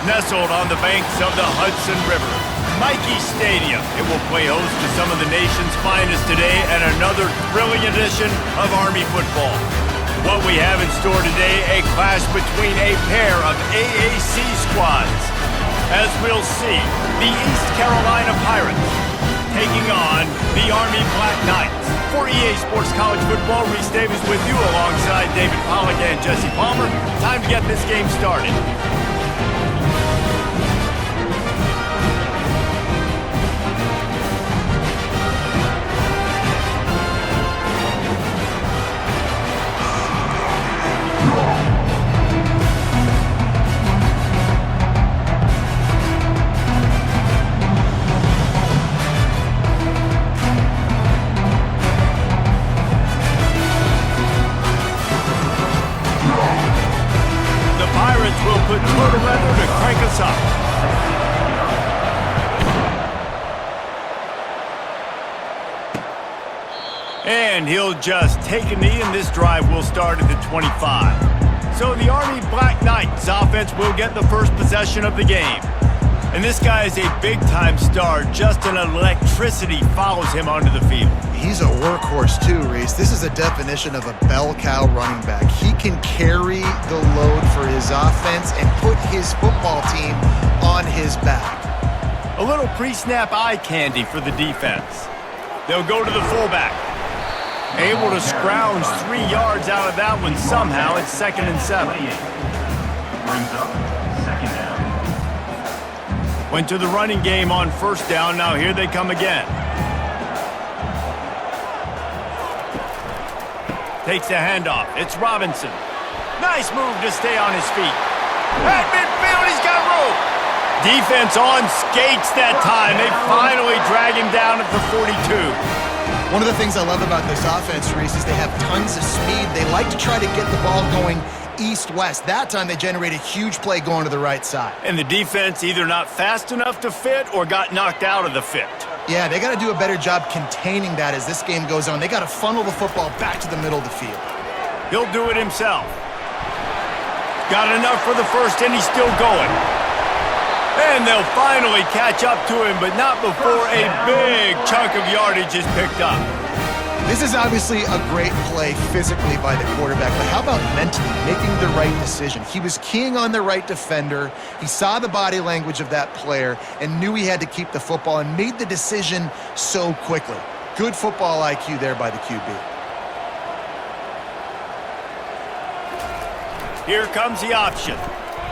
Nestled on the banks of the Hudson River, Michie Stadium, it will play host to some of the nation's finest today and another thrilling edition of Army football. What we have in store today, a clash between a pair of AAC squads. As we'll see, the East Carolina Pirates taking on the Army Black Knights. For EA Sports College Football, Reese Davis with you alongside David Pollack and Jesse Palmer. Time to get this game started. Will put total weather to crank us up. And he'll just take a knee, and this drive will start at the 25. So the Army Black Knights offense will get the first possession of the game. And this guy is a big-time star. Just an electricity follows him onto the field. He's a workhorse too, Reese. This is a definition of a bell cow running back. He can carry the load for his offense and put his football team on his back. A little pre-snap eye candy for the defense. They'll go to the fullback. Able to scrounge 3 yards out of that one somehow. It's 2nd and 7. Brings up 2nd down. Went to the running game on 1st down. Now here they come again. Takes a handoff. It's Robinson. Nice move to stay on his feet. At midfield, he's got room. Defense on skates that time. They finally drag him down at the 42. One of the things I love about this offense, Reese, is they have tons of speed. They like to try to get the ball going east-west. That time they generated a huge play going to the right side. And the defense either not fast enough to fit or got knocked out of the fit. Yeah, they got to do a better job containing that as this game goes on. They got to funnel the football back to the middle of the field. He'll do it himself. Got enough for the first, and he's still going. And they'll finally catch up to him, but not before a big chunk of yardage is picked up. This is obviously a great play physically by the quarterback, but how about mentally making the right decision? He was keying on the right defender. He saw the body language of that player and knew he had to keep the football and made the decision so quickly. Good football IQ there by the QB. Here comes the option.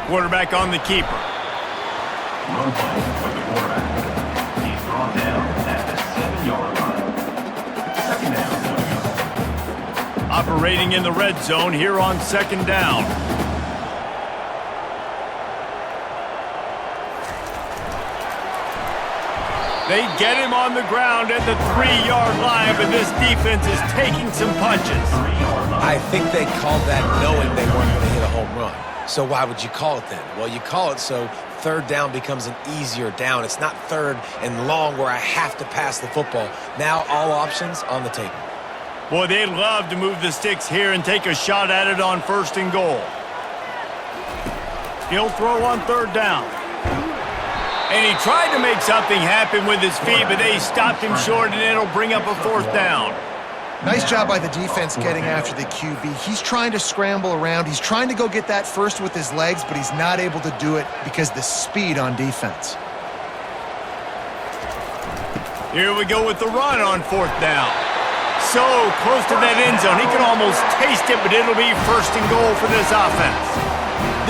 Quarterback on the keeper. Run play with the quarterback. He's brought down at the 7-yard line. 2nd down. Operating in the red zone here on 2nd down. They get him on the ground at the 3-yard line, but this defense is taking some punches. I think they called that knowing they weren't going to hit a home run. So why would you call it then? Well, you call it so 3rd down becomes an easier down. It's not 3rd and long where I have to pass the football. Now all options on the table. Boy, they'd love to move the sticks here and take a shot at it on 1st and goal. He'll throw on 3rd down. And he tried to make something happen with his feet, but they stopped him short, and it'll bring up a 4th down. Nice job by the defense getting after the QB. He's trying to scramble around. He's trying to go get that first with his legs, but he's not able to do it because of the speed on defense. Here we go with the run on 4th down. So close to that end zone. He can almost taste it, but it'll be 1st and goal for this offense.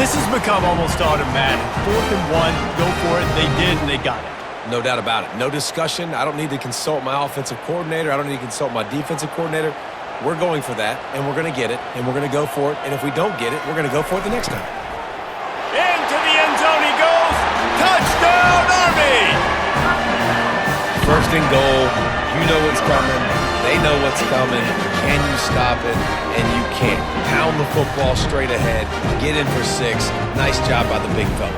This has become almost automatic. 4th and 1, go for it. They did, and they got it. No doubt about it. No discussion. I don't need to consult my offensive coordinator. I don't need to consult my defensive coordinator. We're going for that, and we're going to get it, and we're going to go for it. And if we don't get it, we're going to go for it the next time. Into the end zone he goes. Touchdown, Army! 1st and goal. You know what's coming. They know what's coming. Can you stop it? And you can't. Pound the football straight ahead. Get in for 6. Nice job by the big fella.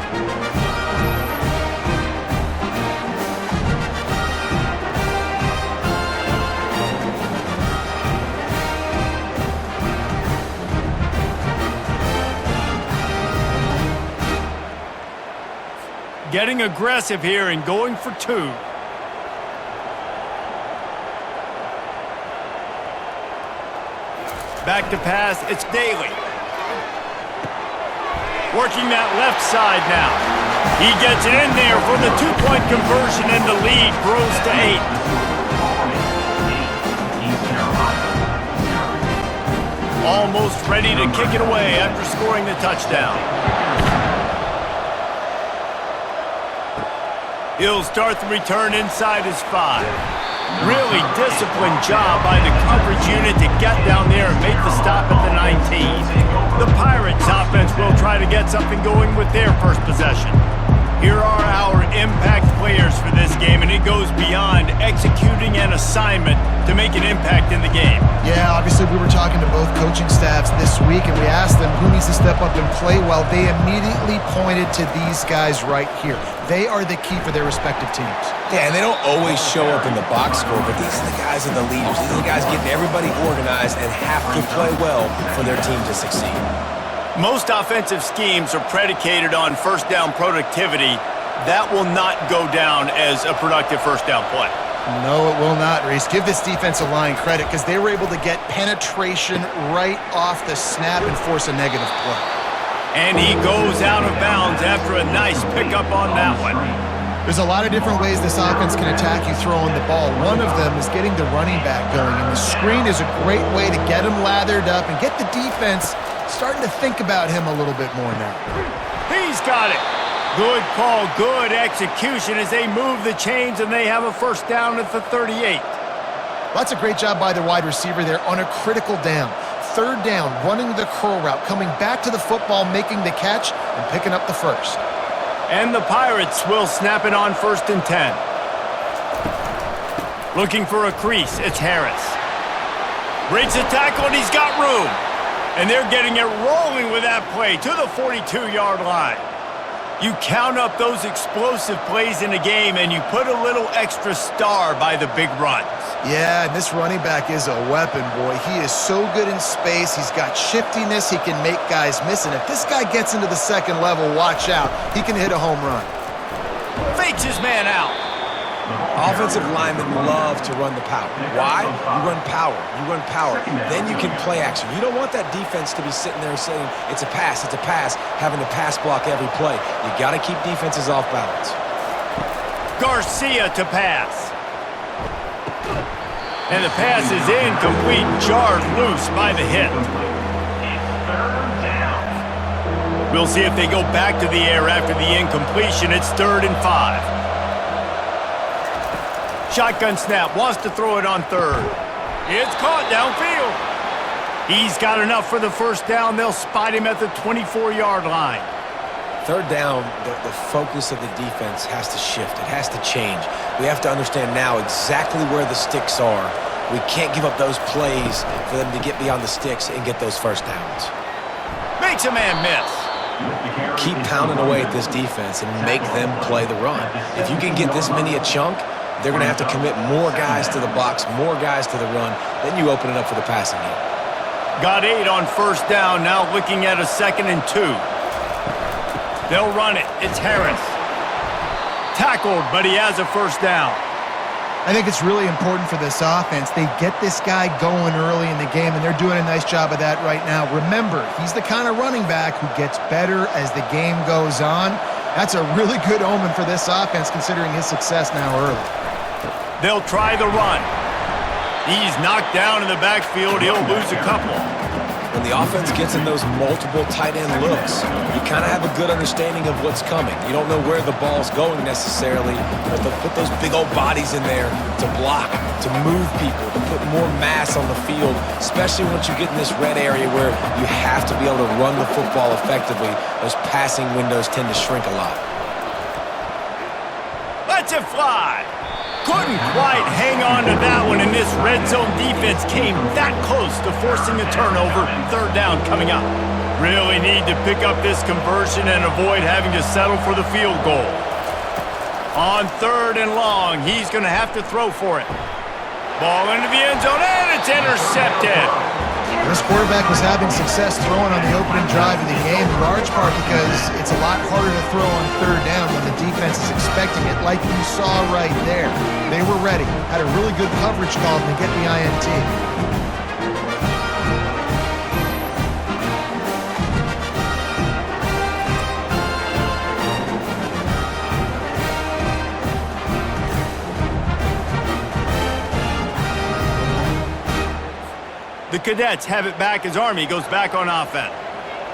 Getting aggressive here and going for 2. Back to pass, it's Daly. Working that left side now. He gets it in there for the 2-point conversion, and the lead grows to 8. Almost ready to kick it away after scoring the touchdown. He'll start the return inside his 5. Really disciplined job by the coverage unit to get down there and make the stop at the 19. The Pirates offense will try to get something going with their first possession. Here are our impact players for this game, and it goes beyond executing an assignment to make an impact in the game. Yeah, obviously we were talking to both coaching staffs this week, and we asked them who needs to step up and play well. They immediately pointed to these guys right here. They are the key for their respective teams. Yeah, and they don't always show up in the box score, but these are the guys that are the leaders. These are the guys getting everybody organized and have to play well for their team to succeed. Most offensive schemes are predicated on first down productivity. That will not go down as a productive first down play. No, it will not, Reese. Give this defensive line credit because they were able to get penetration right off the snap and force a negative play. And he goes out of bounds after a nice pickup on that one. There's a lot of different ways this offense can attack you throwing the ball. One of them is getting the running back going, and the screen is a great way to get him lathered up and get the defense starting to think about him a little bit more now. He's got it. Good call, good execution as they move the chains, and they have a first down at the 38. That's a great job by the wide receiver there on a critical down. Third down, running the curl route, coming back to the football, making the catch, and picking up the first. And the Pirates will snap it on 1st and 10. Looking for a crease, it's Harris. Breaks a tackle, and he's got room. And they're getting it rolling with that play to the 42-yard line. You count up those explosive plays in a game, and you put a little extra star by the big runs. Yeah, and this running back is a weapon, boy. He is so good in space. He's got shiftiness. He can make guys miss. And if this guy gets into the second level, watch out. He can hit a home run. Fakes his man out. Offensive linemen love to run the power. Why? You run power. You run power. Then you can play action. You don't want that defense to be sitting there saying, it's a pass, having to pass block every play. You got to keep defenses off balance. Garcia to pass. And the pass is incomplete, jarred loose by the hit. We'll see if they go back to the air after the incompletion. It's 3rd and 5. Shotgun snap, wants to throw it on 3rd. It's caught downfield. He's got enough for the first down. They'll spot him at the 24-yard line. 3rd down, the focus of the defense has to shift. It has to change. We have to understand now exactly where the sticks are. We can't give up those plays for them to get beyond the sticks and get those first downs. Makes a man miss. Keep pounding away at this defense and make them play the run. If you can get this many a chunk, they're going to have to commit more guys to the box, more guys to the run. Then you open it up for the passing game. Got 8 on first down, now looking at a 2nd and 2. They'll run it. It's Harris. Tackled, but he has a first down. I think it's really important for this offense. They get this guy going early in the game, and they're doing a nice job of that right now. Remember, he's the kind of running back who gets better as the game goes on. That's a really good omen for this offense, considering his success now early. They'll try the run. He's knocked down in the backfield. He'll lose a couple. When the offense gets in those multiple tight end looks, you kind of have a good understanding of what's coming. You don't know where the ball's going necessarily, but they'll put those big old bodies in there to block, to move people, to put more mass on the field, especially once you get in this red area where you have to be able to run the football effectively. Those passing windows tend to shrink a lot. Let's it fly. Couldn't quite hang on to that one, and this red zone defense came that close to forcing a turnover. 3rd down coming up. Really need to pick up this conversion and avoid having to settle for the field goal. On 3rd and long, he's going to have to throw for it. Ball into the end zone, and it's intercepted. This quarterback was having success throwing on the opening drive of the game, in large part because it's a lot harder to throw on 3rd down when the defense is expecting it, like you saw right there. They were ready, had a really good coverage call to get the INT. The Cadets have it back as Army goes back on offense.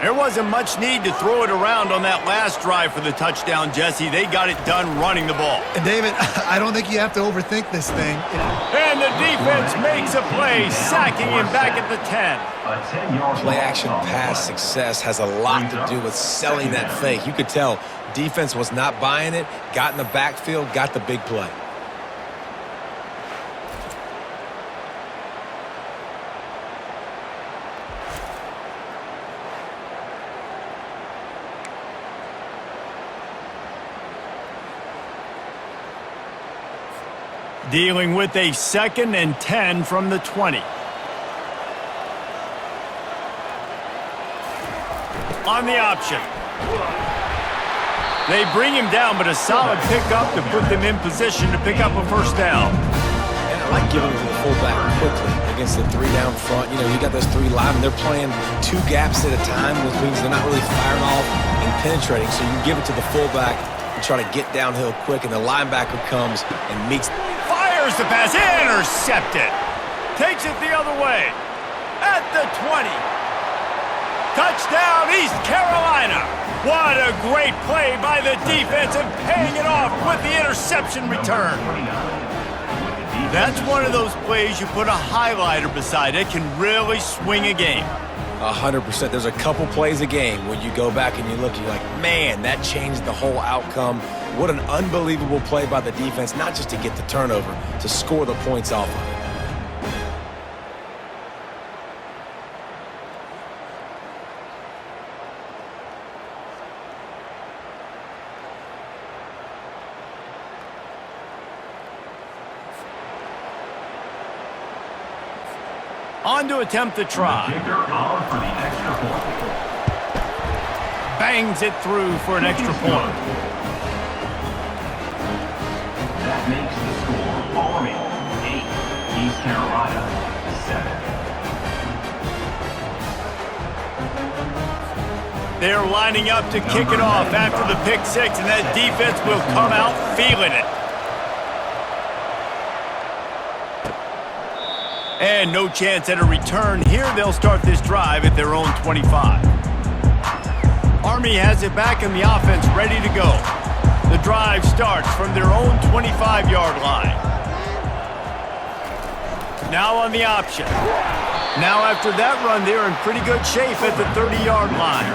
There wasn't much need to throw it around on that last drive for the touchdown, Jesse. They got it done running the ball. And David, I don't think you have to overthink this thing. And the defense makes a play, sacking him back at the 10. Play action pass success has a lot to do with selling that fake. You could tell defense was not buying it, got in the backfield, got the big play. Dealing with a 2nd and 10 from the 20. On the option. They bring him down, but a solid pickup to put them in position to pick up a first down. And I like giving it to the fullback quickly against the 3 down front. You know, you got those 3 linemen. They're playing 2 gaps at a time, which means they're not really firing off and penetrating. So you give it to the fullback and try to get downhill quick, and the linebacker comes and meets. Fires the pass, intercepted. Takes it the other way. At the 20. Touchdown, East Carolina. What a great play by the defense and paying it off with the interception return. That's one of those plays you put a highlighter beside it, can really swing a game. 100%. There's a couple plays a game when you go back and you look, you're like, man, that changed the whole outcome. What an unbelievable play by the defense, not just to get the turnover, to score the points off of it. On to attempt the try. Kicker on for the extra point. Bangs it through for an extra point. That makes the score Army 8, East Carolina 7. They're lining up to kick it off after the pick 6, and that defense will come out feeling it. And no chance at a return here. They'll start this drive at their own 25. Army has it back in the offense, ready to go. The drive starts from their own 25-yard line. Now on the option. Now after that run, they're in pretty good shape at the 30-yard line.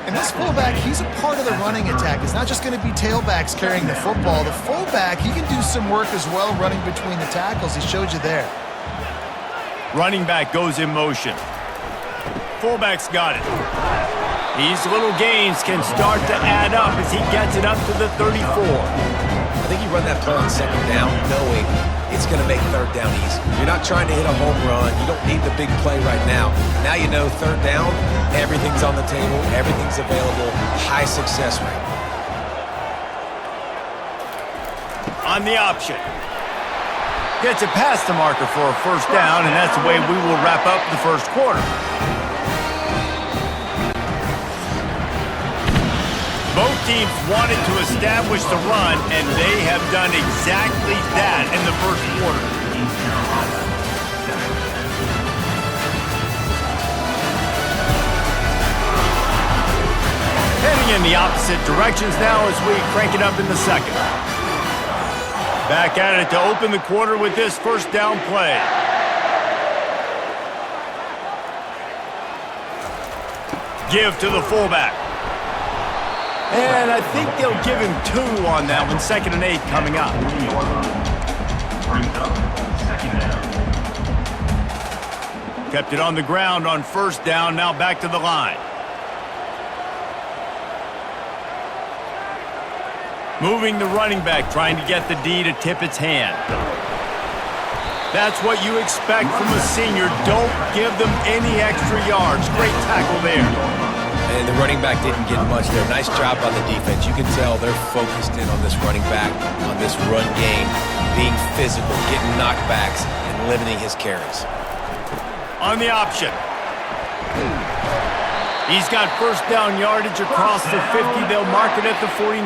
And this fullback, he's a part of the running attack. It's not just going to be tailbacks carrying the football. The fullback, he can do some work as well running between the tackles. He showed you there. Running back goes in motion. Fullback's got it. These little gains can start to add up as he gets it up to the 34. I think you run that play on 2nd down knowing it's going to make 3rd down easy. You're not trying to hit a home run. You don't need the big play right now. Now you know 3rd down, everything's on the table, everything's available, high success rate. On the option. Gets it past the marker for a first down, and that's the way we will wrap up the first quarter. Both teams wanted to establish the run, and they have done exactly that in the first quarter. Heading in the opposite directions now as we crank it up in the second. Back at it to open the quarter with this first down play. Give to the fullback. And I think they'll give him 2 on that one. 2nd and 8 coming up. Brings up 2nd down. Kept it on the ground on first down. Now back to the line. Moving the running back, trying to get the D to tip its hand. That's what you expect from a senior. Don't give them any extra yards. Great tackle there. And the running back didn't get much there. Nice job by the defense. You can tell they're focused in on this running back, on this run game, being physical, getting knockbacks, and limiting his carries. On the option. He's got first down yardage across the 50. They'll mark it at the 49.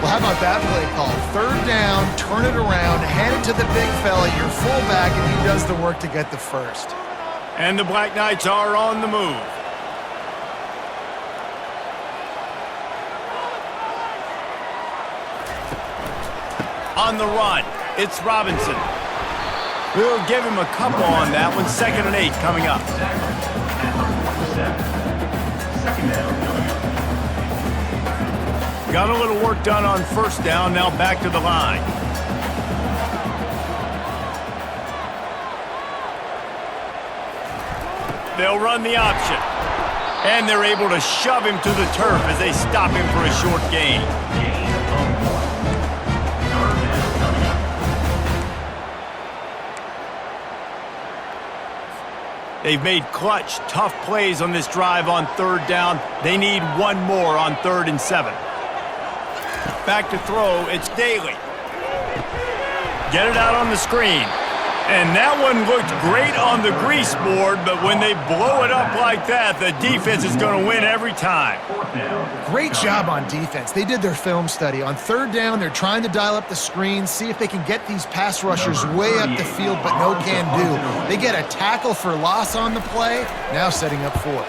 Well, how about that play call? Third down, turn it around, hand it to the big fella, your fullback, and he does the work to get the first. And the Black Knights are on the move. On the run, it's Robinson. We'll give him a couple on that one. 2nd and 8 coming up. Second down. Got a little work done on first down. Now back to the line. They'll run the option. And they're able to shove him to the turf as they stop him for a short gain. They've made clutch, tough plays on this drive on third down. They need one more on 3rd and 7. Back to throw, it's Daly. Get it out on the screen. And that one looked great on the grease board, but when they blow it up like that, the defense is going to win every time. Great job on defense. They did their film study. On third down, they're trying to dial up the screen, see if they can get these pass rushers way up the field, but no can do. They get a tackle for loss on the play, now setting up 4th.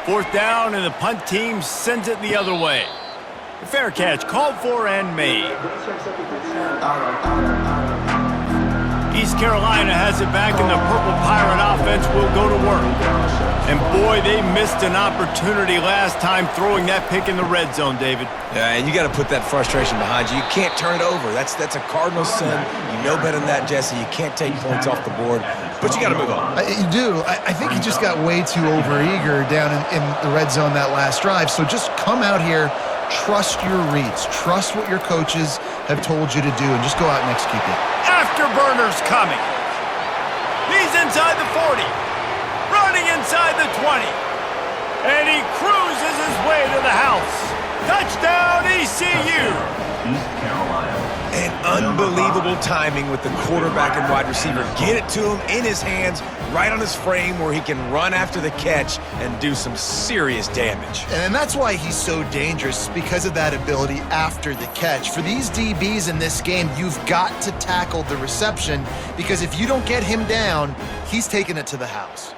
4th down, and the punt team sends it the other way. The fair catch called for and made. East Carolina has it back, and the Purple Pirate offense will go to work. And boy, they missed an opportunity last time throwing that pick in the red zone, David. Yeah, and you got to put that frustration behind you. You can't turn it over. That's a cardinal sin. You know better than that, Jesse. You can't take points off the board, but you got to move on. You do. I think he just got way too overeager down in the red zone that last drive. So just come out here, trust your reads, trust what your coaches have told you to do, and just go out and execute it. Afterburner's coming. He's inside the 40. Running inside the 20. And he cruises his way to the house. Touchdown, ECU. East Carolina. And unbelievable timing with the quarterback and wide receiver. Get it to him in his hands, right on his frame where he can run after the catch and do some serious damage. And that's why he's so dangerous, because of that ability after the catch. For these DBs in this game, you've got to tackle the reception, because if you don't get him down, he's taking it to the house.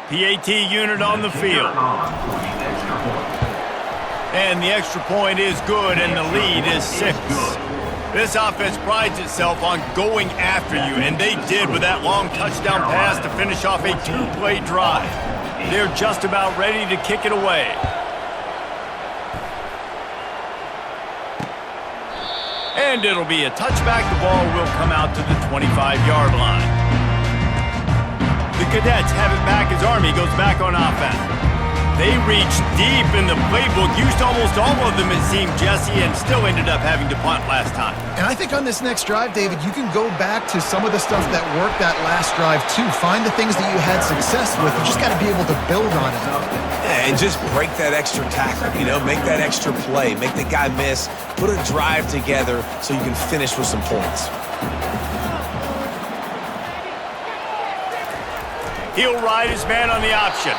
PAT unit on the field. And the extra point is good, and the lead is 6. This offense prides itself on going after you, and they did with that long touchdown pass to finish off a 2-play drive. They're just about ready to kick it away. And it'll be a touchback. The ball will come out to the 25-yard line. The Cadets have it back as Army goes back on offense. They reached deep in the playbook, used almost all of them, it seemed, Jesse, and still ended up having to punt last time. And I think on this next drive, David, you can go back to some of the stuff that worked that last drive, too. Find the things that you had success with. You just got to be able to build on it. Yeah, and just break that extra tackle, make that extra play, make the guy miss, put a drive together so you can finish with some points. He'll ride his man on the option.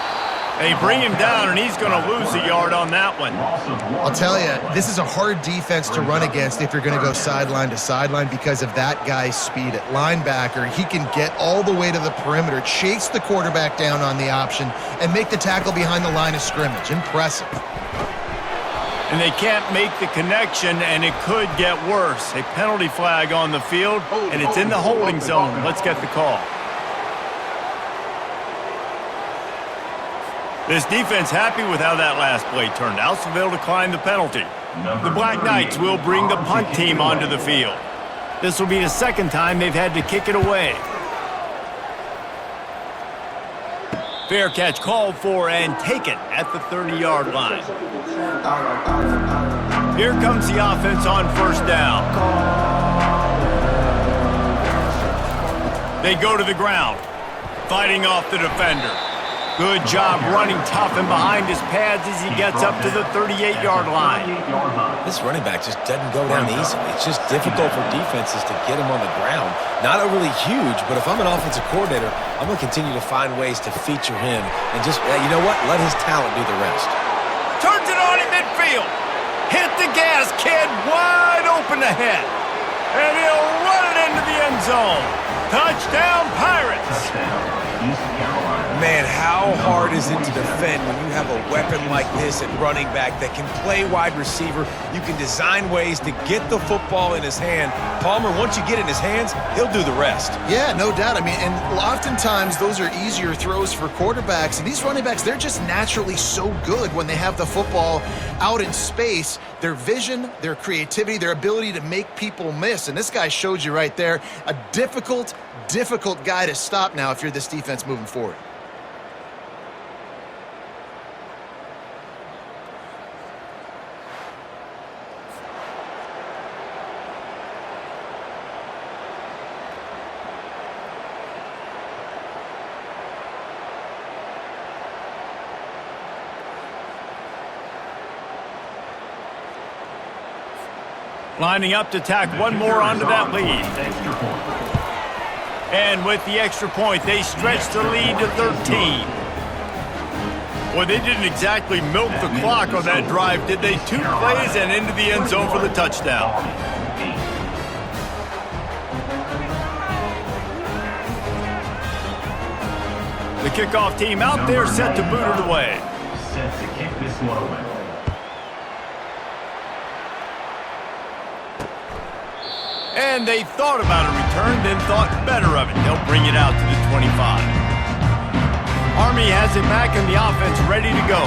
They bring him down, and he's going to lose a yard on that one. I'll tell you, this is a hard defense to run against if you're going to go sideline to sideline because of that guy's speed at linebacker. He can get all the way to the perimeter, chase the quarterback down on the option, and make the tackle behind the line of scrimmage. Impressive. And they can't make the connection, and it could get worse. A penalty flag on the field, and it's in the holding zone. Let's get the call. This defense happy with how that last play turned out, so they'll decline the penalty. The Black Knights will bring the punt team onto the field. This will be the second time they've had to kick it away. Fair catch called for and taken at the 30-yard line. Here comes the offense on first down. They go to the ground, fighting off the defender. Good job running tough and behind his pads as he gets up to the 38-yard line. This running back just doesn't go down easily. It's just difficult for defenses to get him on the ground. Not overly huge, but if I'm an offensive coordinator, I'm going to continue to find ways to feature him and just, you know what, let his talent do the rest. Turns it on in midfield. Hit the gas, kid, wide open ahead. And he'll run it into the end zone. Touchdown, Pirates. Touchdown, East Carolina. Man, how hard is it to defend when you have a weapon like this at running back that can play wide receiver? You can design ways to get the football in his hand. Palmer, once you get it in his hands, he'll do the rest. Yeah, no doubt. I mean, and oftentimes those are easier throws for quarterbacks. And these running backs, they're just naturally so good when they have the football out in space. Their vision, their creativity, their ability to make people miss. And this guy showed you right there, a difficult guy to stop now if you're this defense moving forward. Lining up to tack one more onto that lead. Extra point. And with the extra point, they stretch the lead to 13. Well, they didn't exactly milk the clock on that drive, did they? 2 plays and into the end zone for the touchdown. The kickoff team out there set to boot it away. Set to kick this one away. And they thought about a return, then thought better of it. They'll bring it out to the 25. Army has it back and the offense ready to go.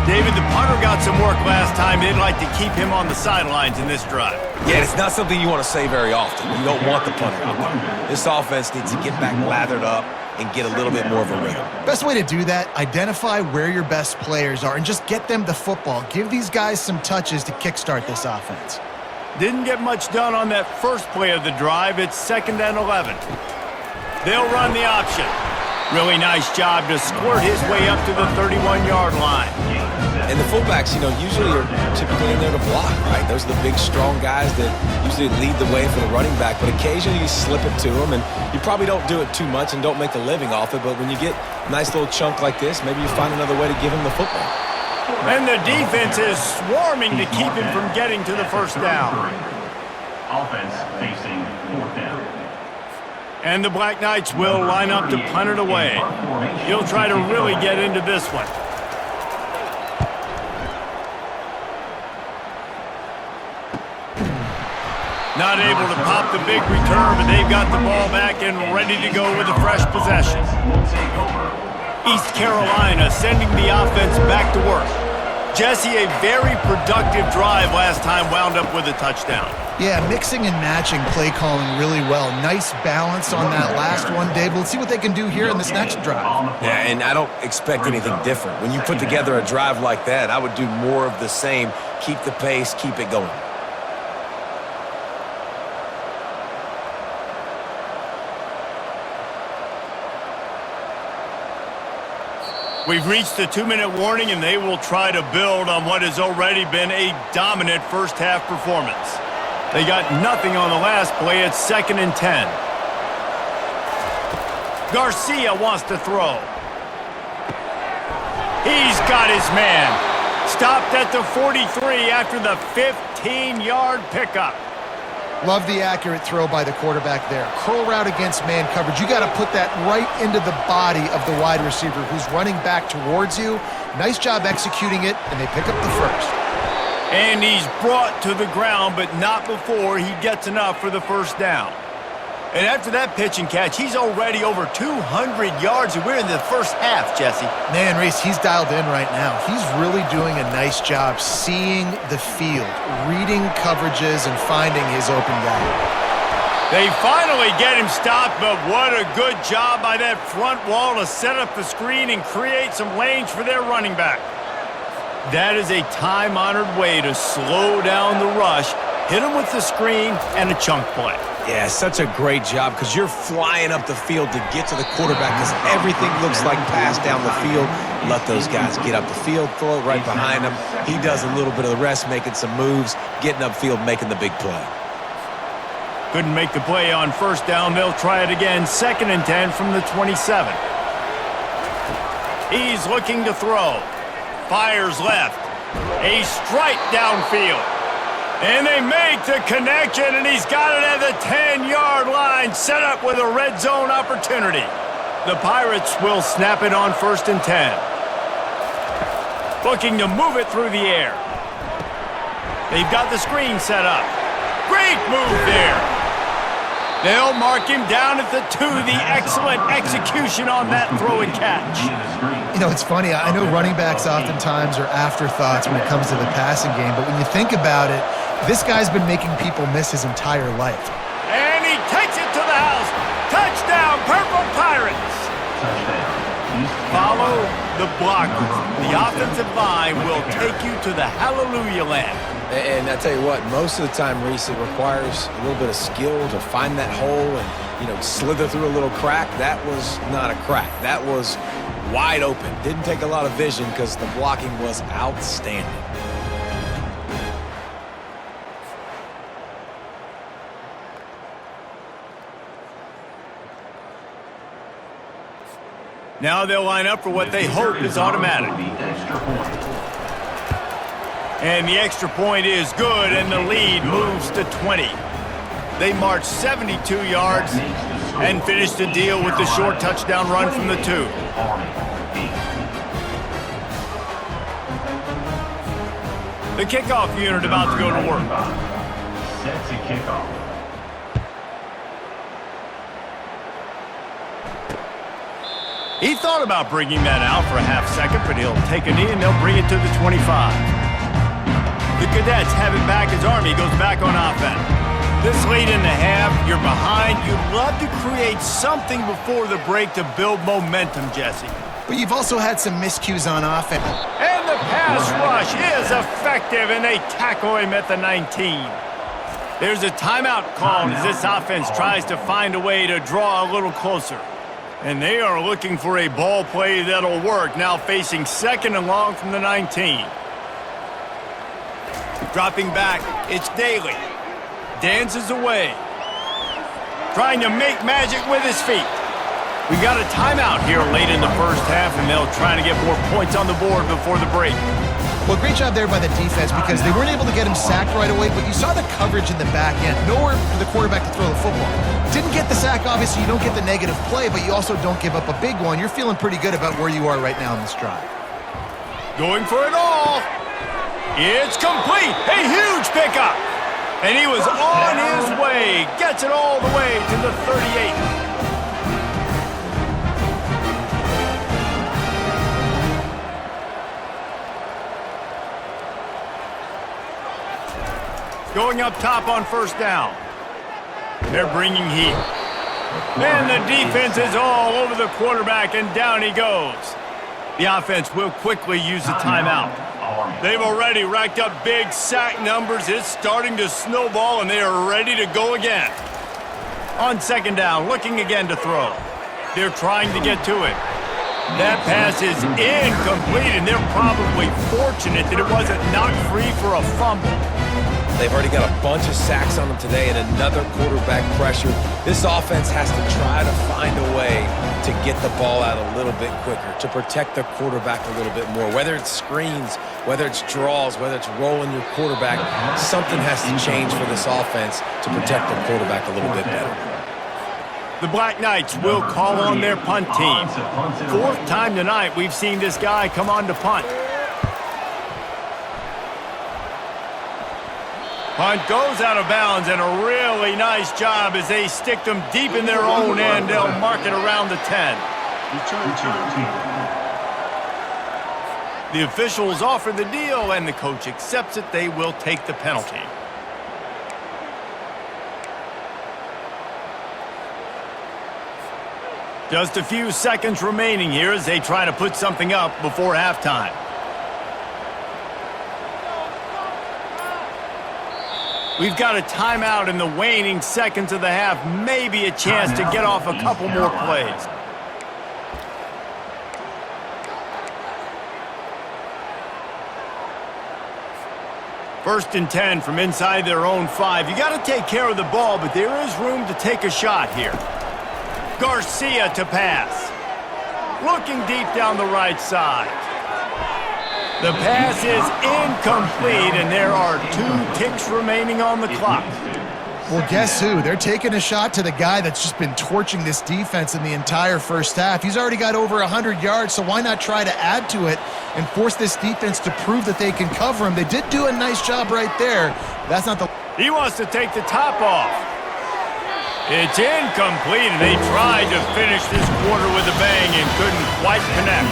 David, the punter got some work last time. They'd like to keep him on the sidelines in this drive. Yeah, it's not something you want to say very often. You don't want the punter out there. This offense needs to get back lathered up and get a little bit more of a rhythm. Best way to do that, identify where your best players are and just get them the football. Give these guys some touches to kickstart this offense. Didn't get much done on that first play of the drive. It's 2nd and 11. They'll run the option. Really nice job to squirt his way up to the 31-yard line. And the fullbacks, usually are typically in there to block, right? Those are the big, strong guys that usually lead the way for the running back. But occasionally you slip it to them, and you probably don't do it too much and don't make a living off it. But when you get a nice little chunk like this, maybe you find another way to give him the football. And the defense is swarming to keep him from getting to the first down. Offense facing 4th down. And the Black Knights will line up to punt it away. He'll try to really get into this one. Not able to pop the big return, but they've got the ball back and ready to go with a fresh possession. East Carolina sending the offense back to work. Jesse, a very productive drive last time wound up with a touchdown. Yeah, mixing and matching play calling really well. Nice balance on that last one, Dave. Let's see what they can do here in this next drive. Yeah, and I don't expect anything different. When you put together a drive like that, I would do more of the same. Keep the pace, keep it going. We've reached the 2-minute warning, and they will try to build on what has already been a dominant first-half performance. They got nothing on the last play. It's 2nd and 10. Garcia wants to throw. He's got his man. Stopped at the 43 after the 15-yard pickup. Love the accurate throw by the quarterback there. Curl route against man coverage. You got to put that right into the body of the wide receiver who's running back towards you. Nice job executing it, and they pick up the first. And he's brought to the ground, but not before he gets enough for the first down. And after that pitch and catch, he's already over 200 yards, and we're in the first half, Jesse. Man, Reese, he's dialed in right now. He's really doing a nice job seeing the field, reading coverages, and finding his open guy. They finally get him stopped, but what a good job by that front wall to set up the screen and create some lanes for their running back. That is a time-honored way to slow down the rush, hit him with the screen, and a chunk play. Yeah, such a great job because you're flying up the field to get to the quarterback because everything looks like pass down the field. Let those guys get up the field, throw it right behind him. He does a little bit of the rest, making some moves, getting upfield, making the big play. Couldn't make the play on first down. They'll try it again. 2nd and 10 from the 27. He's looking to throw. Fires left. A strike downfield. And they make the connection, and he's got it at the 10-yard line, set up with a red zone opportunity. The Pirates will snap it on 1st and 10. Looking to move it through the air. They've got the screen set up. Great move there. They'll mark him down at the 2. The excellent execution on that throw and catch. You know, it's funny. I know running backs oftentimes are afterthoughts when it comes to the passing game, but when you think about it, this guy's been making people miss his entire life. And he takes it to the house. Touchdown, Purple Pirates. Follow the blockers. The offensive line will take you to the hallelujah land. And I tell you what, most of the time, Reese, it requires a little bit of skill to find that hole and, you know, slither through a little crack. That was not a crack. That was wide open. Didn't take a lot of vision because the blocking was outstanding. Now they'll line up for what they hope is automatic. And the extra point is good, and the lead moves to 20. They march 72 yards and finish the deal with the short touchdown run from the 2. The kickoff unit about to go to work. Set to kickoff. He thought about bringing that out for a half second, but he'll take a knee and they'll bring it to the 25. The Cadets have it back as Army goes back on offense. This late in the half, you're behind. You'd love to create something before the break to build momentum, Jesse. But you've also had some miscues on offense. And the pass rush is effective, and they tackle him at the 19. There's a timeout called as this offense tries to find a way to draw a little closer. And they are looking for a ball play that'll work, now facing 2nd and long from the 19. Dropping back, it's Daly. Dances away. Trying to make magic with his feet. We got a timeout here late in the first half, and they'll try to get more points on the board before the break. Well, great job there by the defense because they weren't able to get him sacked right away, but you saw the coverage in the back end. Nowhere for the quarterback to throw the football. Didn't get the sack, obviously. You don't get the negative play, but you also don't give up a big one. You're feeling pretty good about where you are right now in this drive. Going for it all. It's complete. A huge pickup. And he was on his way. Gets it all the way to the 38. Going up top on first down. They're bringing heat. And the defense is all over the quarterback, and down he goes. The offense will quickly use the timeout. They've already racked up big sack numbers. It's starting to snowball, and they are ready to go again. On 2nd down, looking again to throw. They're trying to get to it. That pass is incomplete, and they're probably fortunate that it wasn't knocked free for a fumble. They've already got a bunch of sacks on them today and another quarterback pressure. This offense has to try to find a way to get the ball out a little bit quicker, to protect the quarterback a little bit more. Whether it's screens, whether it's draws, whether it's rolling your quarterback, something has to change for this offense to protect the quarterback a little bit better. The Black Knights will call on their punt team. 4th time tonight we've seen this guy come on to punt. Punt goes out of bounds, and a really nice job as they stick them deep in their own end. They'll mark it around the 10. The officials offer the deal, and the coach accepts it. They will take the penalty. Just a few seconds remaining here as they try to put something up before halftime. We've got a timeout in the waning seconds of the half. Maybe a chance to get off a couple more plays. First and 10 from inside their own 5. You got to take care of the ball, but there is room to take a shot here. Garcia to pass. Looking deep down the right side. The pass is incomplete, and there are 2 ticks remaining on the clock. Well, guess who? They're taking a shot to the guy that's just been torching this defense in the entire first half. He's already got over 100 yards, so why not try to add to it and force this defense to prove that they can cover him? They did do a nice job right there. That's not the... He wants to take the top off. It's incomplete, and they tried to finish this quarter with a bang and couldn't quite connect.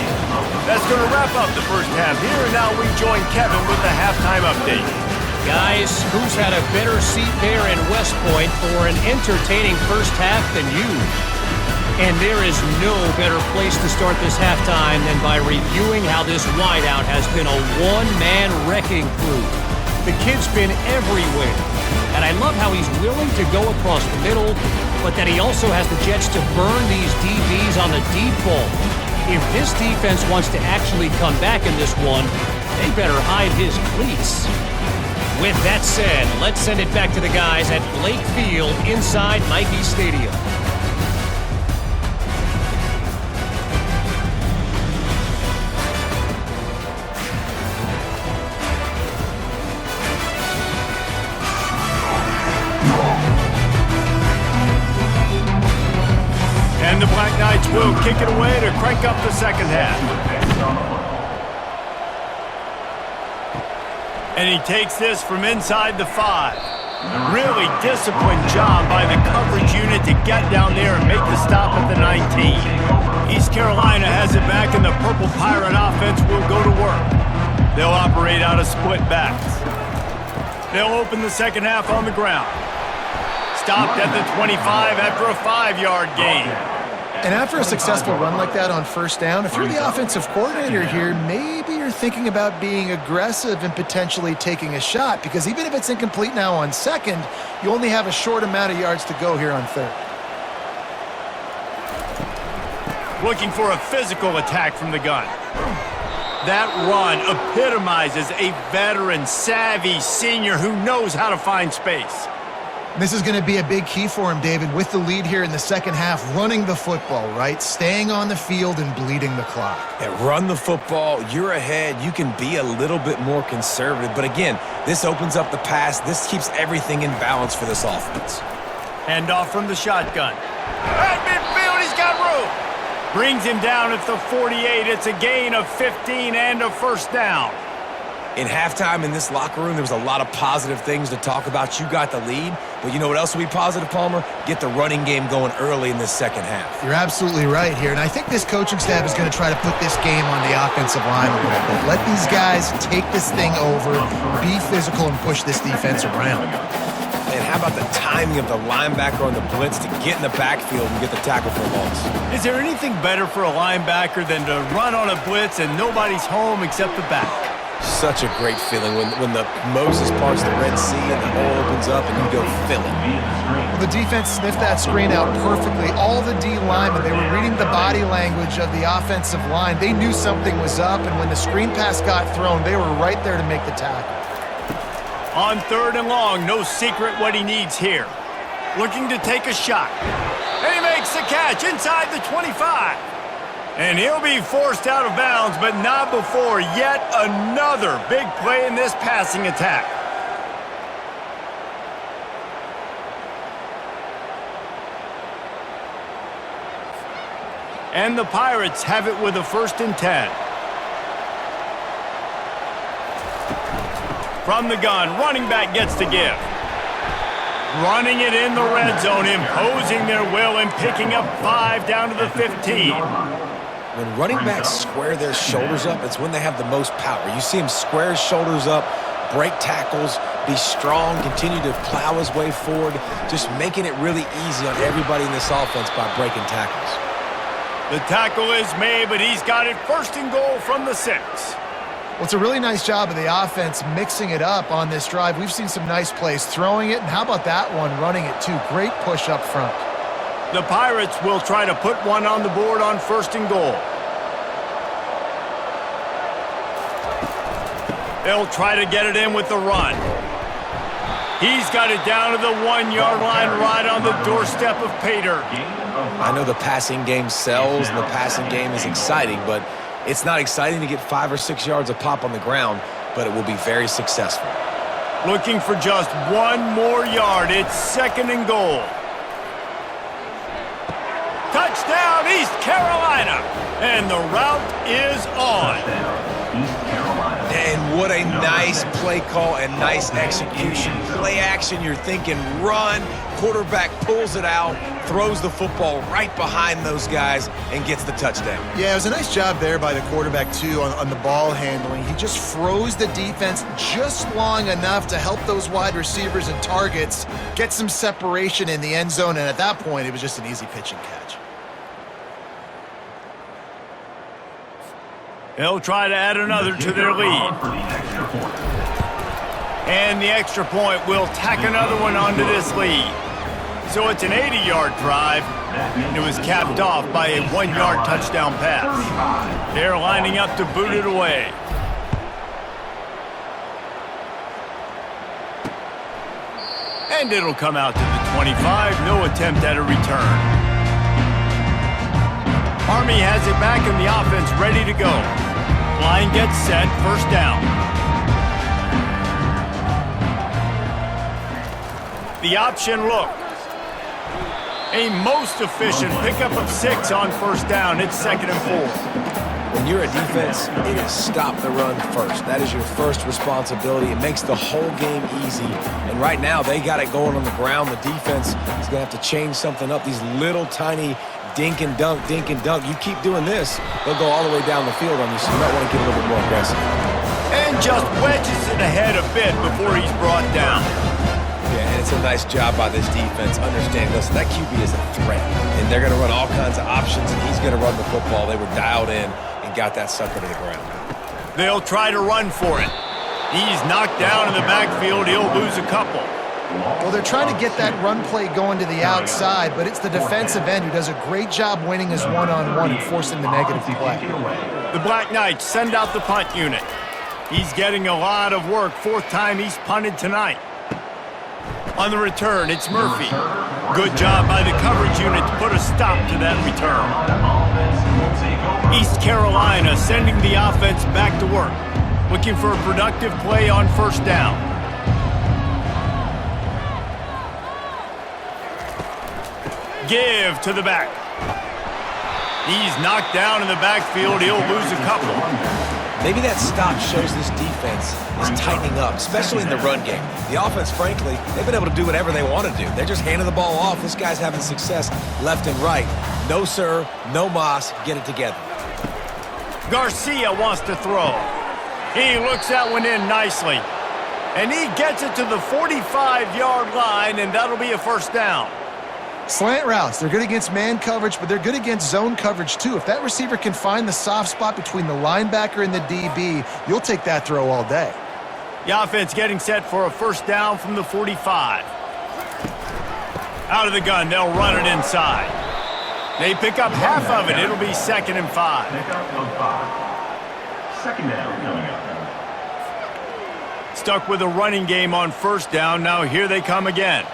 That's going to wrap up the first half. Here and now we join Kevin with the halftime update. Guys, who's had a better seat there in West Point for an entertaining first half than you? And there is no better place to start this halftime than by reviewing how this wideout has been a one-man wrecking crew. The kid's been everywhere, and I love how he's willing to go across the middle, but that he also has the jets to burn these DBs on the deep ball. If this defense wants to actually come back in this one, they better hide his cleats. With that said, let's send it back to the guys at Blake Field inside Nike Stadium. And the Black Knights will kick it away to crank up the second half. And he takes this from inside the 5. Really disciplined job by the coverage unit to get down there and make the stop at the 19. East Carolina has it back, and the Purple Pirate offense will go to work. They'll operate out of split backs. They'll open the second half on the ground. Stopped at the 25 after a 5-yard gain. And after a successful run like that on first down, if you're the offensive coordinator here, maybe you're thinking about being aggressive and potentially taking a shot, because even if it's incomplete now on second, you only have a short amount of yards to go here on third. Looking for a physical attack from the gun. That run epitomizes a veteran, savvy senior who knows how to find space. This is going to be a big key for him, David, with the lead here in the second half, running the football, right? Staying on the field and bleeding the clock. Yeah, run the football. You're ahead. You can be a little bit more conservative. But again, this opens up the pass. This keeps everything in balance for this offense. Hand off from the shotgun. At midfield, he's got room. Brings him down at the 48. It's a gain of 15 and a first down. In halftime in this locker room, there was a lot of positive things to talk about. You got the lead, but you know what else will be positive, Palmer? Get the running game going early in this second half. You're absolutely right here, and I think this coaching staff is going to try to put this game on the offensive line a little bit. Let these guys take this thing over, be physical, and push this defense around. And how about the timing of the linebacker on the blitz to get in the backfield and get the tackle for a loss? Is there anything better for a linebacker than to run on a blitz and nobody's home except the back? Such a great feeling when the Moses parts the Red Sea and the hole opens up and you go fill it. Well, the defense sniffed that screen out perfectly. All the D linemen, they were reading the body language of the offensive line. They knew something was up, and when the screen pass got thrown, they were right there to make the tackle. On third and long, no secret what he needs here. Looking to take a shot. And he makes the catch inside the 25. And he'll be forced out of bounds, but not before yet another big play in this passing attack. And the Pirates have it with a 1st and 10. From the gun, running back gets to give. Running it in the red zone, imposing their will and picking up 5 down to the 15. When running backs square their shoulders up, it's when they have the most power. You see him square his shoulders up, break tackles, be strong, continue to plow his way forward, just making it really easy on everybody in this offense by breaking tackles. The tackle is made, but he's got it first and goal from the 6. Well, it's a really nice job of the offense mixing it up on this drive. We've seen some nice plays throwing it, and how about that one running it too? Great push up front. The Pirates will try to put one on the board on first and goal. They'll try to get it in with the run. He's got it down to the 1-yard line right on the doorstep of Pater. I know the passing game sells and the passing game is exciting, but it's not exciting to get 5 or 6 yards a pop on the ground, but it will be very successful. Looking for just 1 more yard. It's second and goal. Touchdown, East Carolina. And the route is on. East Carolina. And what a nice play call and nice execution. Play action, you're thinking run. Quarterback pulls it out, throws the football right behind those guys, and gets the touchdown. Yeah, it was a nice job there by the quarterback, too, on the ball handling. He just froze the defense just long enough to help those wide receivers and targets get some separation in the end zone, and at that point, it was just an easy pitch and catch. They'll try to add another to their lead. And the extra point will tack another one onto this lead. So it's an 80-yard drive, and it was capped off by a 1-yard touchdown pass. They're lining up to boot it away. And it'll come out to the 25. No attempt at a return. Army has it back and the offense ready to go. Line gets set, first down. The option look. A most efficient pickup of 6 on first down. It's second and 4. When you're a defense, it is stop the run first. That is your first responsibility. It makes the whole game easy. And right now, they got it going on the ground. The defense is going to have to change something up. These little tiny dink and dunk, dink and dunk. You keep doing this, they'll go all the way down the field on you, so you might want to get a little bit more aggressive. And just wedges it ahead a bit before he's brought down. Yeah, and it's a nice job by this defense. Understand, listen, that QB is a threat, and they're going to run all kinds of options, and he's going to run the football. They were dialed in and got that sucker to the ground. They'll try to run for it. He's knocked down in the backfield. He'll lose a couple. Well, they're trying to get that run play going to the outside, but it's the defensive end who does a great job winning his one-on-one and forcing the negative play. The Black Knights send out the punt unit. He's getting a lot of work. 4th time he's punted tonight. On the return, it's Murphy. Good job by the coverage unit to put a stop to that return. East Carolina sending the offense back to work, looking for a productive play on first down. Give to the back. He's knocked down in the backfield. He'll lose a couple. Maybe that stop shows this defense is tightening up, especially in the run game. The offense, frankly, they've been able to do whatever they want to do. They're just handing the ball off. This guy's having success left and right. No, sir. No mas. Get it together. Garcia wants to throw. He looks that one in nicely. And he gets it to the 45-yard line, and that'll be a first down. Slant routes, they're good against man coverage, but they're good against zone coverage too. If that receiver can find the soft spot between the linebacker and the DB, you'll take that throw all day. The offense getting set for a first down from the 45. Out of the gun, they'll run it inside. They pick up half of it. It'll be 2nd and 5. Second down coming up. Stuck with a running game on first down. Now here they come again.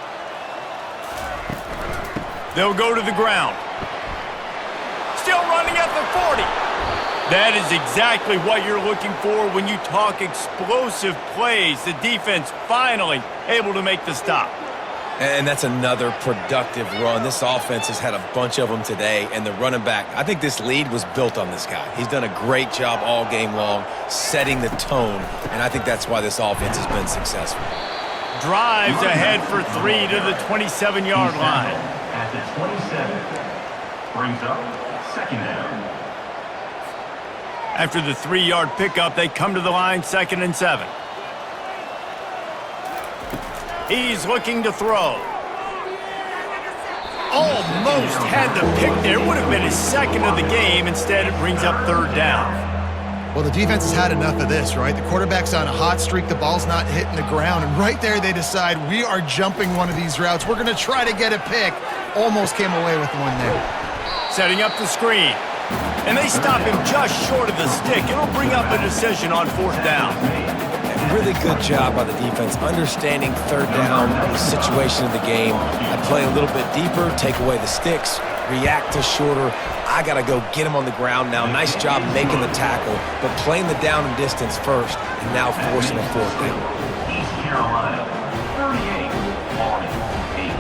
They'll go to the ground. Still running at the 40. That is exactly what you're looking for when you talk explosive plays. The defense finally able to make the stop. And that's another productive run. This offense has had a bunch of them today, and the running back, I think this lead was built on this guy. He's done a great job all game long, setting the tone, and I think that's why this offense has been successful. Drives ahead for 3 to the 27-yard line. At the 27, brings up second down. After the 3-yard pickup, they come to the line, 2nd and 7. He's looking to throw. almost had the pick there. Would have been his second of the game. Instead, it brings up third down. Well, the defense has had enough of this, right? The quarterback's on a hot streak. The ball's not hitting the ground. And right there, they decide, we are jumping one of these routes. We're going to try to get a pick. Almost came away with one there. Setting up the screen. And they stop him just short of the stick. It'll bring up a decision on fourth down. Really good job by the defense, understanding third down, the situation of the game. I play a little bit deeper, take away the sticks, react to shorter. I got to go get him on the ground now. Nice job making the tackle, but playing the down and distance first, and now forcing a fourth down. East Carolina, 38, Army, 8.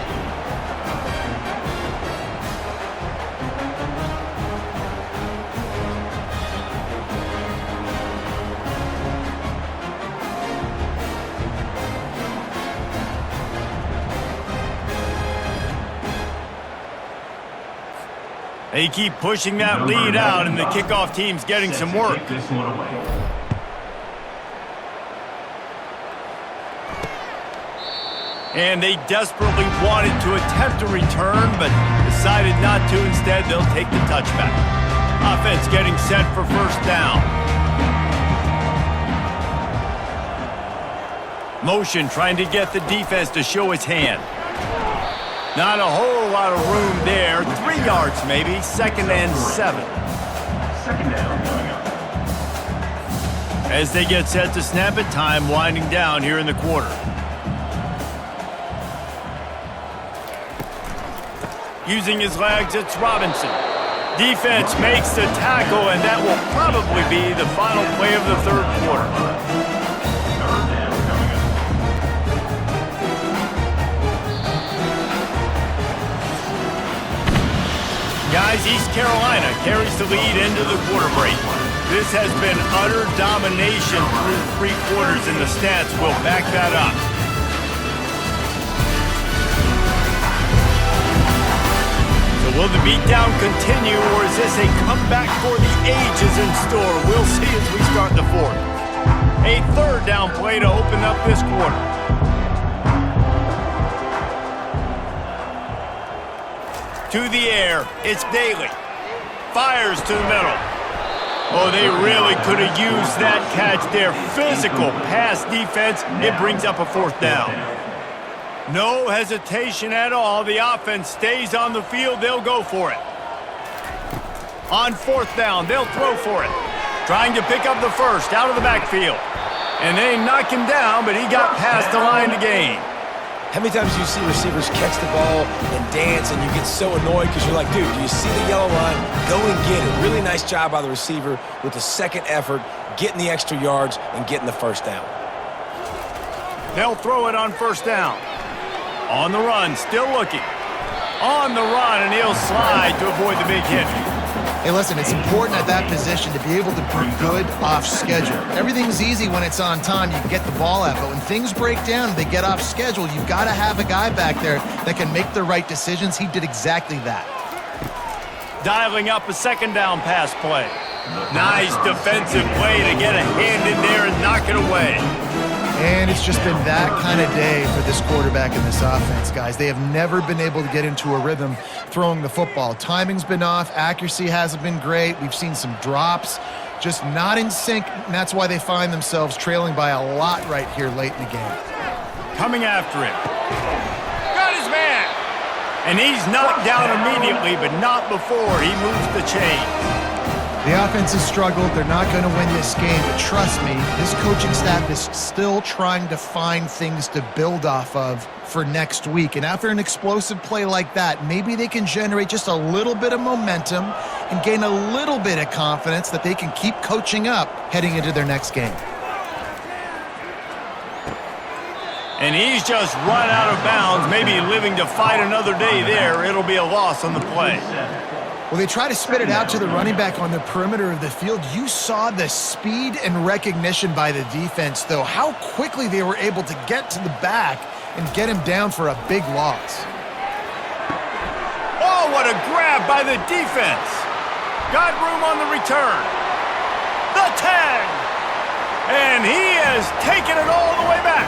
They keep pushing that lead out, and the kickoff team's getting some work. Take this one away. And they desperately wanted to attempt a return, but decided not to. Instead, they'll take the touchback. Offense getting set for first down. Motion trying to get the defense to show its hand. Not a whole lot of room there. 3 yards maybe. 2nd and 7. Second down coming up. As they get set to snap it, time winding down here in the quarter. Using his legs, it's Robinson. Defense makes the tackle, and that will probably be the final play of the third quarter. Third down coming up. Guys, East Carolina carries the lead into the quarter break. This has been utter domination through 3 quarters, and the stats will back that up. So will the beatdown continue, or is this a comeback for the ages in store? We'll see as we start the fourth. A third down play to open up this quarter. To the air, it's Daly. Fires to the middle. Oh, they really could have used that catch there. Physical pass defense. It brings up a fourth down. No hesitation at all. The offense stays on the field. They'll go for it. On fourth down, they'll throw for it. Trying to pick up the first out of the backfield. And they knock him down, but he got past the line to gain. How many times do you see receivers catch the ball and dance, and you get so annoyed because you're like, dude, do you see the yellow line? Go and get it. Really nice job by the receiver with the second effort, getting the extra yards and getting the first down. They'll throw it on first down. On the run, still looking. On the run, and he'll slide to avoid the big hit. Hey, listen, it's important at that position to be able to be good off schedule. Everything's easy when it's on time. You can get the ball out. But when things break down and they get off schedule, you've got to have a guy back there that can make the right decisions. He did exactly that. Dialing up a second down pass play. Nice defensive play to get a hand in there and knock it away. And it's just been that kind of day for this quarterback and this offense, guys. They have never been able to get into a rhythm throwing the football. Timing's been off. Accuracy hasn't been great. We've seen some drops, just not in sync, and that's why they find themselves trailing by a lot right here late in the game. Coming after him. Got his man! And he's knocked down immediately, but not before he moves the chains. The offense has struggled. They're not going to win this game, but trust me, this coaching staff is still trying to find things to build off of for next week. And after an explosive play like that, maybe they can generate just a little bit of momentum and gain a little bit of confidence that they can keep coaching up heading into their next game. And he's just run out of bounds, maybe living to fight another day there. It'll be a loss on the play. Well, they try to spit it out to the running back on the perimeter of the field. You saw the speed and recognition by the defense, though, how quickly they were able to get to the back and get him down for a big loss. Oh, what a grab by the defense. Got room on the return. The 10. And he has taken it all the way back.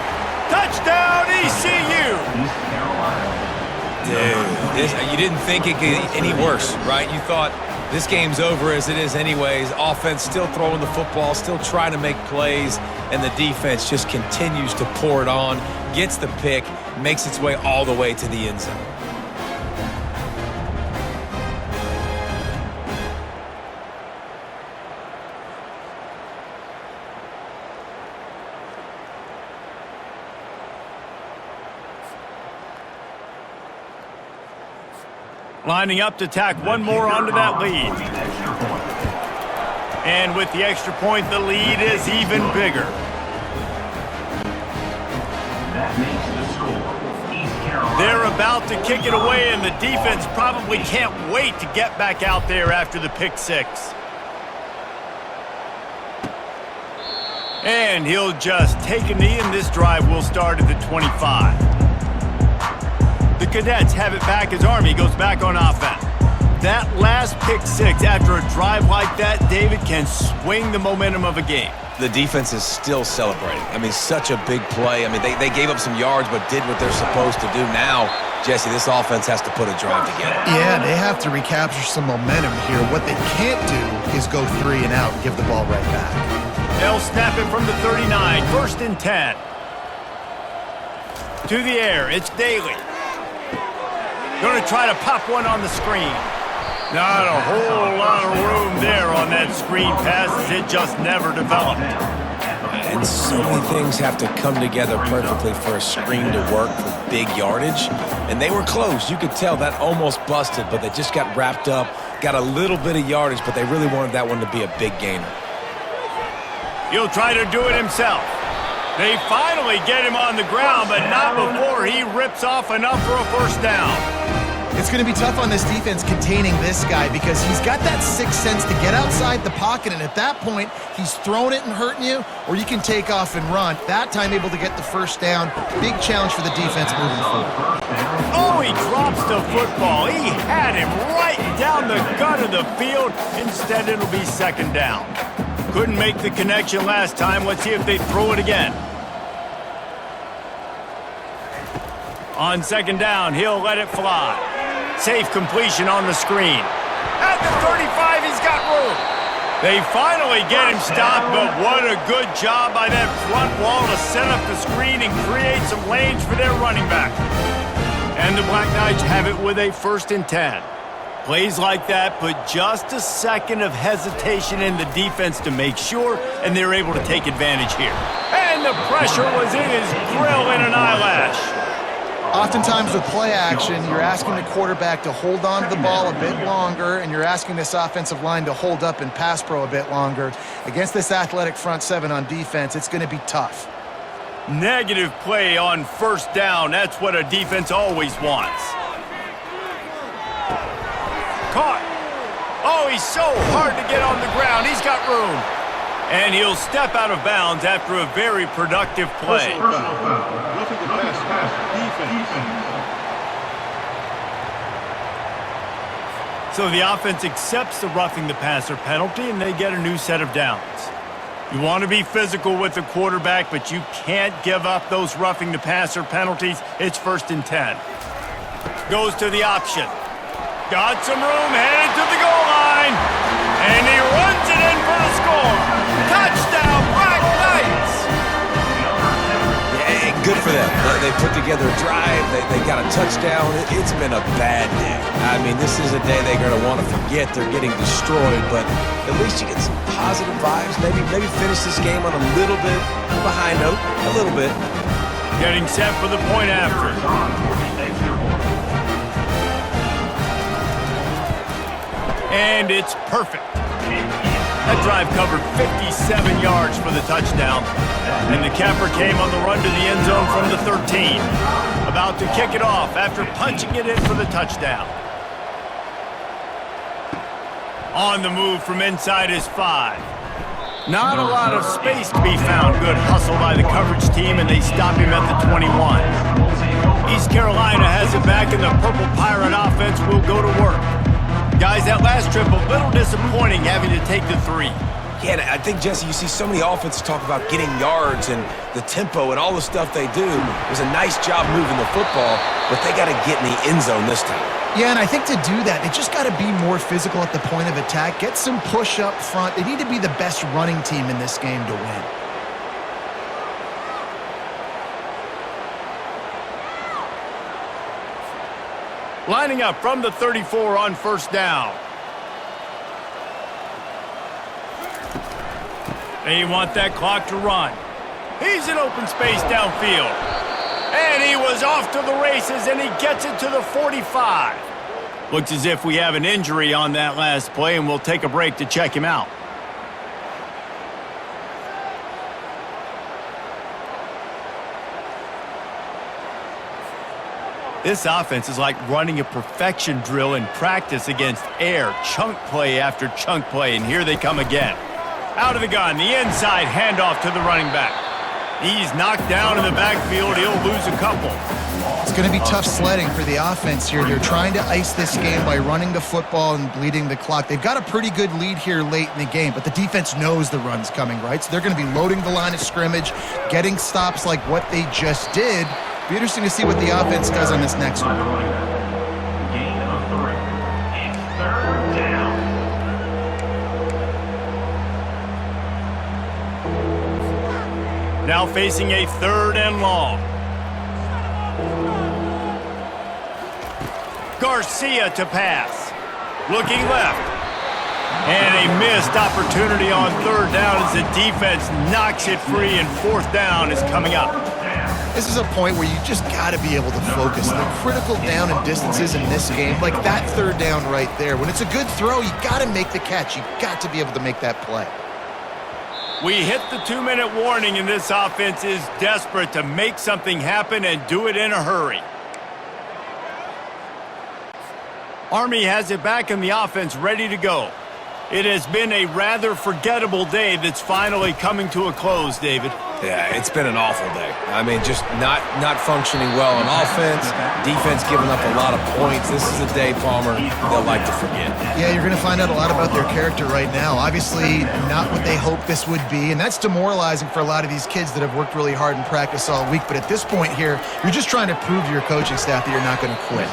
Touchdown, ECU. East Carolina. Dude. You didn't think it could get any worse, right? You thought this game's over as it is anyways. Offense still throwing the football, still trying to make plays, and the defense just continues to pour it on, gets the pick, makes its way all the way to the end zone. Lining up to tack one more onto that lead. And with the extra point, the lead is even bigger. That makes the score. East Carolina. They're about to kick it away, and the defense probably can't wait to get back out there after the pick six. And he'll just take a knee, and this drive will start at the 25. The Cadets have it back as Army goes back on offense. That last pick six after a drive like that, David, can swing the momentum of a game. The defense is still celebrating. I mean, such a big play. I mean, they gave up some yards but did what they're supposed to do. Now, Jesse, this offense has to put a drive together. Yeah, they have to recapture some momentum here. What they can't do is go 3 and out and give the ball right back. They'll snap it from the 39, 1st and 10. To the air, it's Daly. Going to try to pop one on the screen. Not a whole lot of room there on that screen pass as it just never developed. And so many things have to come together perfectly for a screen to work for big yardage. And they were close. You could tell that almost busted, but they just got wrapped up, got a little bit of yardage, but they really wanted that one to be a big gainer. He'll try to do it himself. They finally get him on the ground, but not before he rips off enough for a first down. It's going to be tough on this defense containing this guy because he's got that sixth sense to get outside the pocket, and at that point, he's throwing it and hurting you, or you can take off and run. That time able to get the first down. Big challenge for the defense moving forward. Oh, he drops the football. He had him right down the gut of the field. Instead, it'll be second down. Couldn't make the connection last time. Let's see if they throw it again. On second down, he'll let it fly. Safe completion on the screen. At the 35, he's got room. They finally get him stopped, but what a good job by that front wall to set up the screen and create some lanes for their running back. And the Black Knights have it with a 1st and 10. Plays like that put just a second of hesitation in the defense to make sure, and they're able to take advantage here. And the pressure was in his grill in an eyelash. Oftentimes with play action, you're asking the quarterback to hold on to the ball a bit longer, and you're asking this offensive line to hold up in pass pro a bit longer. Against this athletic front seven on defense, it's going to be tough. Negative play on first down. That's what a defense always wants. Caught. Oh, he's so hard to get on the ground. He's got room. And he'll step out of bounds after a very productive play. So the offense accepts the roughing the passer penalty, and they get a new set of downs. You want to be physical with the quarterback, but you can't give up those roughing the passer penalties. It's 1st and 10. Goes to the option. Got some room, headed to the goal line. And he runs it in for the score. Touchdown, Black Knights! Yeah, good for them. They put together a drive. They got a touchdown. It's been a bad day. I mean, this is a day they're going to want to forget. They're getting destroyed, but at least you get some positive vibes. Maybe finish this game on a little bit of a high note. A little bit. Getting set for the point after. And it's perfect. That drive covered 57 yards for the touchdown. And the capper came on the run to the end zone from the 13. About to kick it off after punching it in for the touchdown. On the move from inside his 5. Not a lot of space to be found. Good hustle by the coverage team, and they stop him at the 21. East Carolina has it back, and the Purple Pirate offense will go to work. Guys, that last trip, a little disappointing having to take the 3. Yeah, and I think, Jesse, you see so many offenses talk about getting yards and the tempo and all the stuff they do. It was a nice job moving the football, but they got to get in the end zone this time. Yeah, and I think to do that, they just got to be more physical at the point of attack, get some push up front. They need to be the best running team in this game to win. Lining up from the 34 on first down. They want that clock to run. He's in open space downfield. And he was off to the races, and he gets it to the 45. Looks as if we have an injury on that last play, and we'll take a break to check him out. This offense is like running a perfection drill in practice against air, chunk play after chunk play, and here they come again. Out of the gun, the inside handoff to the running back. He's knocked down in the backfield. He'll lose a couple. It's going to be tough sledding for the offense here. They're trying to ice this game by running the football and bleeding the clock. They've got a pretty good lead here late in the game, but the defense knows the run's coming, right? So they're going to be loading the line of scrimmage, getting stops like what they just did. Be interesting to see what the offense does on this next one. Gain of 3. It's third down. Now facing a 3rd and long. Garcia to pass. Looking left. And a missed opportunity on 3rd down as the defense knocks it free, and 4th down is coming up. This is a point where you just got to be able to focus. The critical down and distances in this game, like that 3rd down right there. When it's a good throw, you got to make the catch. You got to be able to make that play. We hit the 2-minute warning, and this offense is desperate to make something happen and do it in a hurry. Army has it back in the offense ready to go. It has been a rather forgettable day that's finally coming to a close, David. Yeah, it's been an awful day. I mean, just not functioning well on offense, defense giving up a lot of points. This is a day, Palmer, they'll like to forget. Yeah, you're going to find out a lot about their character right now. Obviously, not what they hoped this would be, and that's demoralizing for a lot of these kids that have worked really hard in practice all week. But at this point here, you're just trying to prove to your coaching staff that you're not going to quit.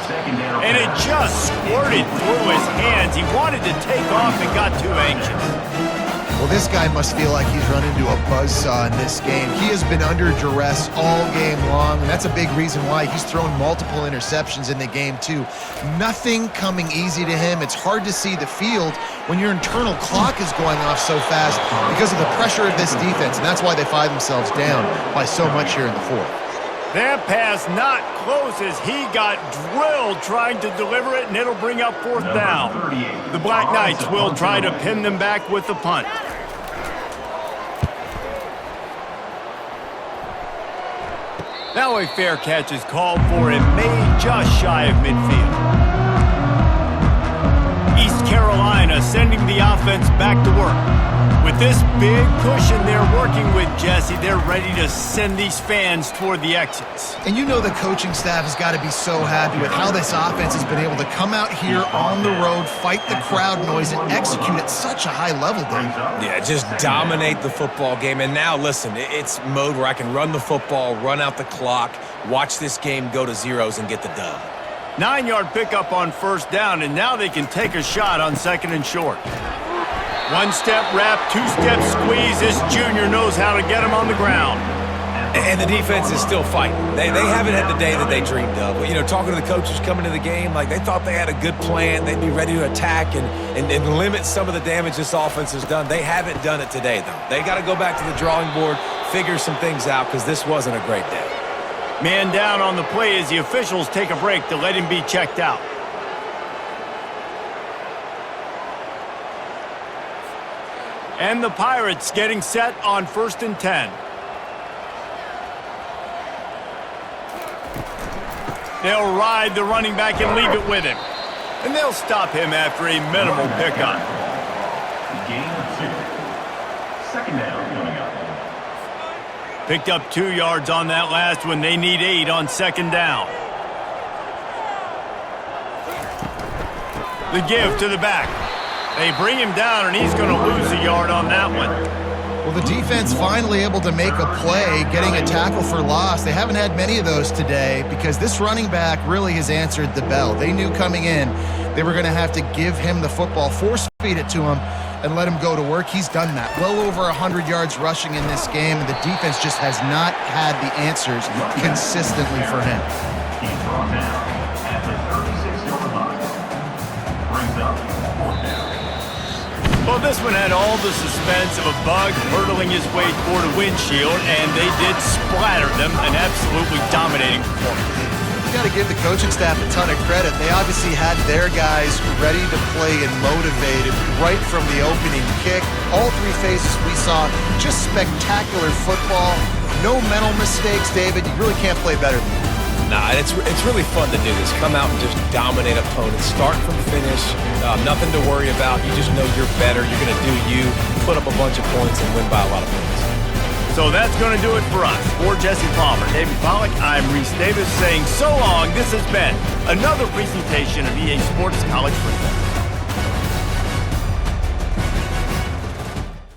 And it just squirted through his hands. He wanted to take off and got too anxious. Well, this guy must feel like he's run into a buzzsaw in this game. He has been under duress all game long, and that's a big reason why he's thrown multiple interceptions in the game, too. Nothing coming easy to him. It's hard to see the field when your internal clock is going off so fast because of the pressure of this defense, and that's why they find themselves down by so much here in the 4th. That pass not close as he got drilled trying to deliver it, and it'll bring up 4th down. The Black Knights will try to pin them back with the punt. Now a fair catch is called for and made just shy of midfield. East Carolina sending the offense back to work. With this big cushion they're working with, Jesse, they're ready to send these fans toward the exits. And you know the coaching staff has got to be so happy with how this offense has been able to come out here on the road, fight the crowd noise, and execute at such a high level, Dave. Yeah, just dominate the football game. And now, listen, it's mode where I can run the football, run out the clock, watch this game go to zeros and get the dub. 9-yard pickup on 1st down, and now they can take a shot on 2nd and short. 1-step wrap, 2-step squeeze. This junior knows how to get him on the ground. And the defense is still fighting. They haven't had the day that they dreamed of. You know, talking to the coaches coming to the game, like they thought they had a good plan. They'd be ready to attack and limit some of the damage this offense has done. They haven't done it today, though. They got to go back to the drawing board, figure some things out, because this wasn't a great day. Man down on the play as the officials take a break to let him be checked out. And the Pirates getting set on 1st and 10. They'll ride the running back and leave it with him. And they'll stop him after a minimal pickup. Gain of 2. 2nd down coming up. Picked up 2 yards on that last one. They need 8 on 2nd down. The give to the back. They bring him down, and he's going to lose a yard on that one. Well, the defense finally able to make a play, getting a tackle for loss. They haven't had many of those today because this running back really has answered the bell. They knew coming in they were going to have to give him the football, force feed it to him, and let him go to work. He's done that. Well over 100 yards rushing in this game, and the defense just has not had the answers consistently for him. He's brought down at the 36-yard line. Brings up 4th down. Well, this one had all the suspense of a bug hurtling his way toward a windshield, and they did splatter them, an absolutely dominating performance. You got to give the coaching staff a ton of credit. They obviously had their guys ready to play and motivated right from the opening kick. All three phases we saw just spectacular football. No mental mistakes, David. You really can't play better than that. Nah, it's really fun to do this. Come out and just dominate opponents. Start from finish. Nothing to worry about. You just know you're better. You're going to do you, put up a bunch of points, and win by a lot of points. So that's going to do it for us. For Jesse Palmer, David Pollack, I'm Reese Davis saying so long. This has been another presentation of EA Sports College Football.